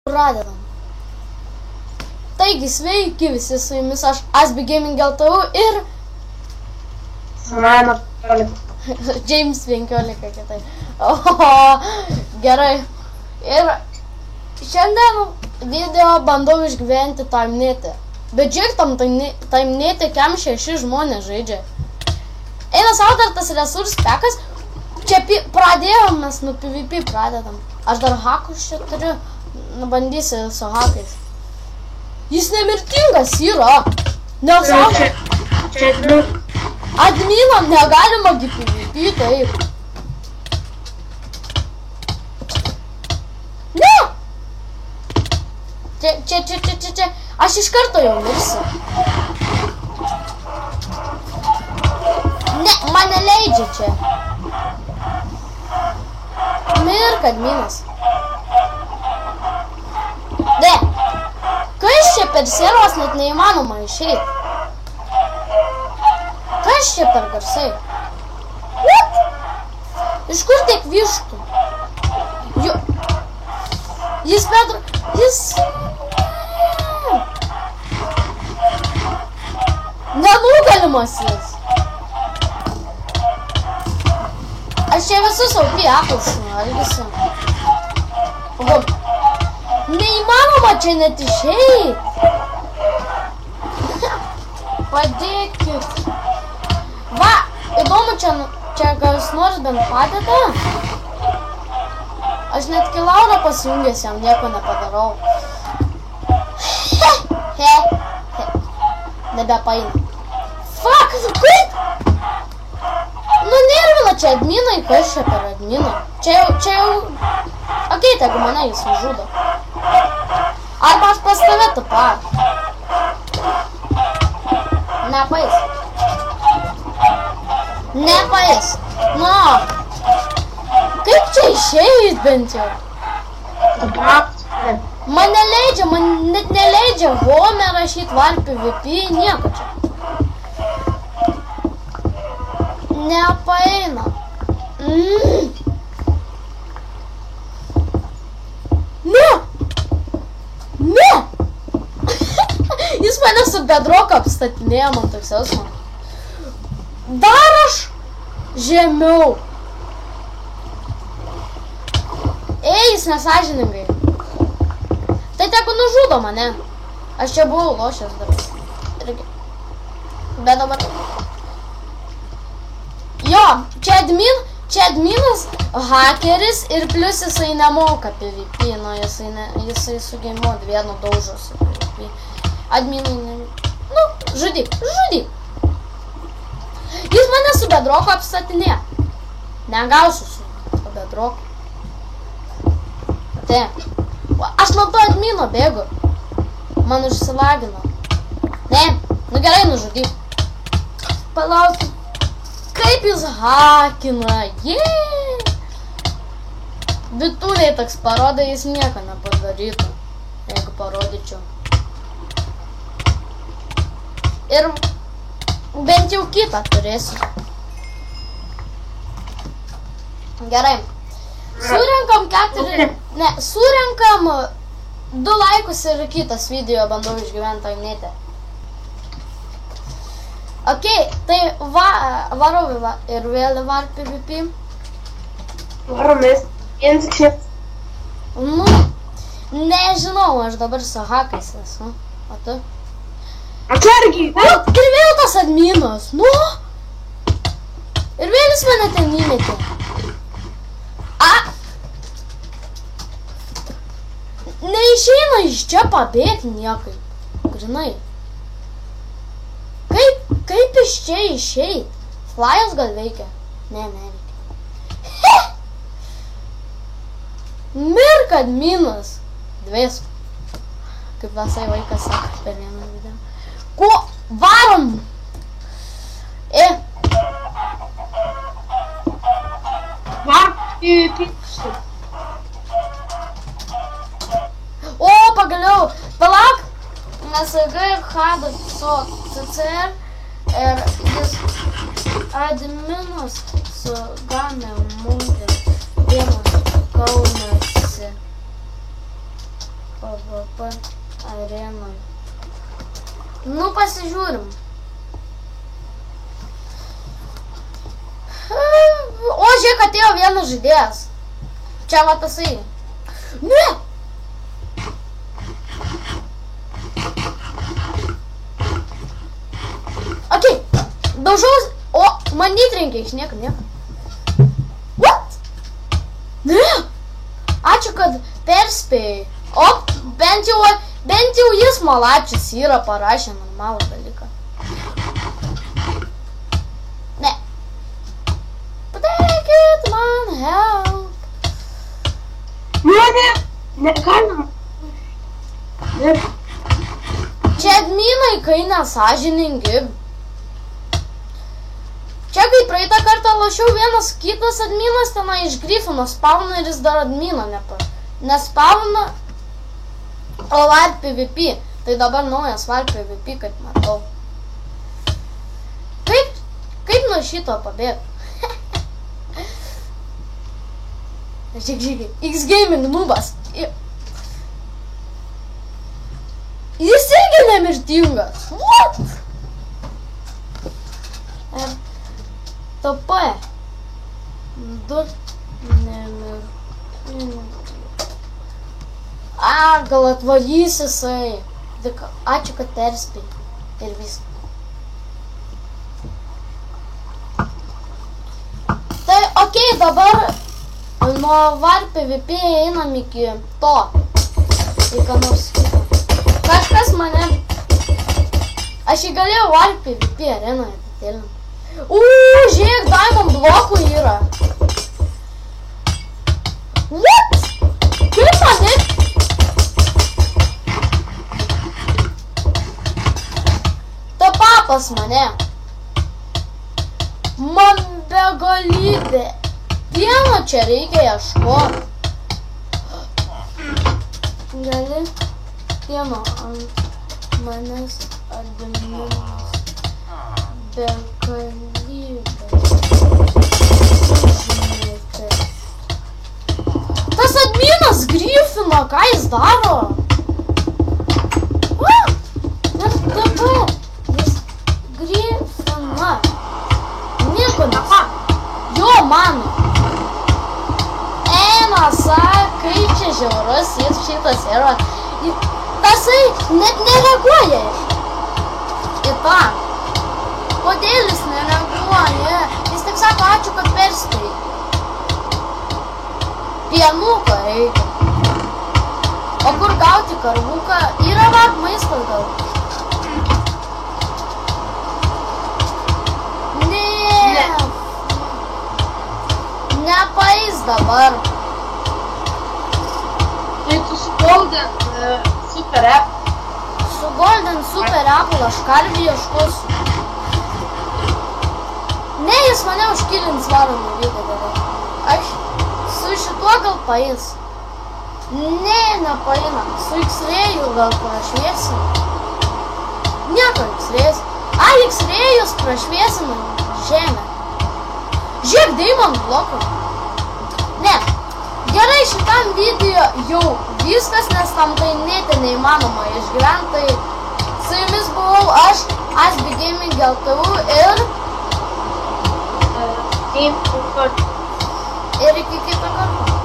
Pradedam. Taigi, sveiki visi, su jumis aš Asbi Gaming LTU ir Savajama 15. James 15 kitai. Gerai. Ir šiandien video bandau išgyventi timenetę. Bet žiūrėk, tam timenetė kem 6 žmonės žaidžia. Eina savo dar tas resursų pekas. Čia pradėjom, mes nuo PvP pradedam. Aš dar hakus čia turiu. Bandysi su hakais. Jis nemirtingas yra. Nesako. Čia Adminam negalima gi PvP, taip. Ne! Čia. Aš iš karto jau mirsiu. Ne, man neleidžia čia. Mirk, adminas. Ne. Kas čia per servas net neįmanoma išeiti? Kas čia per garsai? What? Iš kur tiek vištų? Jis Petro... Jis... Nenugalimas jis. Aš čia visus aupi apaušinu, algisiu. Neįmanoma čia net išeit. Padėkit. Va, įdomu, čia kas nors bent padeda. Aš net kilaurą pasijungęs jam nieko nepadarau. Nebepaina. Fuck, kaip? Nunervina čia adminai, kas čia per adminą? Čia jau... Okei, tegu mane jis nužudo. Arba aš pas tave tupa. Nepaės. Nu. Kaip čia išeit bent jau? Man net neleidžia home rašyt var PvP, nieko čia. Nepaeina. Ne! Jis mane su bedroku apstatinėjo, man toks jausmas. Dar aš žemiau. Jis nesąžiningai. Tai teko nužudo mane. Aš čia buvau lošęs dar. Irgi. Bet dabar... Jo, čia adminas hakeris ir plius jisai nemoka PvP, nu jisai su game mode vienu daužosi PvP. Adminai, nu, žudyk. Jis mane su bedroku apstatinė. Negausiu su bedroku. Te, aš nuo to admino bėgu. Man užsilagino. Ne, nu gerai, nužudyk. Palauk. Kaip jis hakina, Bitūliai toks parodė, jis nieko nepadarytų, jeigu parodyčiau. Ir bent jau kitą turėsiu. Gerai. Surenkam 2 laikus ir kitas video bandau išgyventi timenetę. Okei, tai varau ir vėl var PvP. Varomės. Nu, nežinau, aš dabar su hakais esu. O tu? Atsargiai! Ir vėl tas adminas, nu? Ir vėl jis mane ten įmetė. Neišeina iš čia pabėgti niekaip. Grinai. Kaip iš čia išeit? Flyers gal veikia? Ne, neveikia. Mirk adminas. Dvės. Kaip visai vaikas sako per vieną video. Ko? Varom! O, pagaliau. Palauk. Nesagai hada su CCR. Ir jis adminas su game mūdė vienas kaunasi. PvP arenoj. Nu, pasižiūrim. O, žiūrėk, atėjo vienas žaidėjas. Čia va tasai. Ne! Okei, daužaus. O, man neįtrenkė iš nieko. What? Ne! Ačiū, kad perspėjai. O, bent jau jis malačius yra parašę normalų dalyką. Ne. Padėkit man help. Ne, galima. Ne. Čia adminai, kai nesąžiningi. Čia, kai praeitą kartą lošiau, vienas kitas adminas tenai iš Grifino spavno ir jis dar admino nespavno. O var PvP. Tai dabar naujas var PvP, kaip matau. Kaip nuo šito pabėg? Žiūrėk. X-Gaming noobas. Jis irgi nemirtingas. What? TP. 2 nemirtingas. Gal atvalys jisai. Ačiū, kad perspėjai. Ir viską. Tai, okei, dabar nuo var PvP einam iki to. Į ką nors kitą. Kažkas mane... Aš įgalėjau var PvP arenoje atitėlinti. Žiūrėk, diamond blokų yra. What? Kaip mane? Pas mane. Man begalybė. Pieno čia reikia ieškoti. Gali pieno ant manęs adminas. Begalybė. Tas adminas Grifino, ką jis daro? Net dabar. Grifina. Nieko nepa. Jo, mano. Eina, sakai, čia žiaurus, jis šitas yra. Tasai net nereaguoja į tą. Kodėl jis nereaguoja? Jis tik sako, ačiū, kad perspėjai. Pienuką reikia. O kur gauti karvuką? Yra vat maistas gal. Nepaeis dabar. Tai tu su Golden Super Apple. Su Golden Super Apple aš karvį ieškosiu. Ne, jis mane užkilins varomą video dabar. Aš su šituo gal paeis. Ne, nepaeina. Su X-Ray'u gal prašviesim. Nieko X-Ray'us. X-Ray'us prašviesim žemę. Žiūrėk, Diamond bloką. Ne, gerai, šitam video jau viskas, nes tam tai net neįmanoma išgyventi. Su jumis buvau aš, Asby Gaming LTU ir... Ir iki kito karto.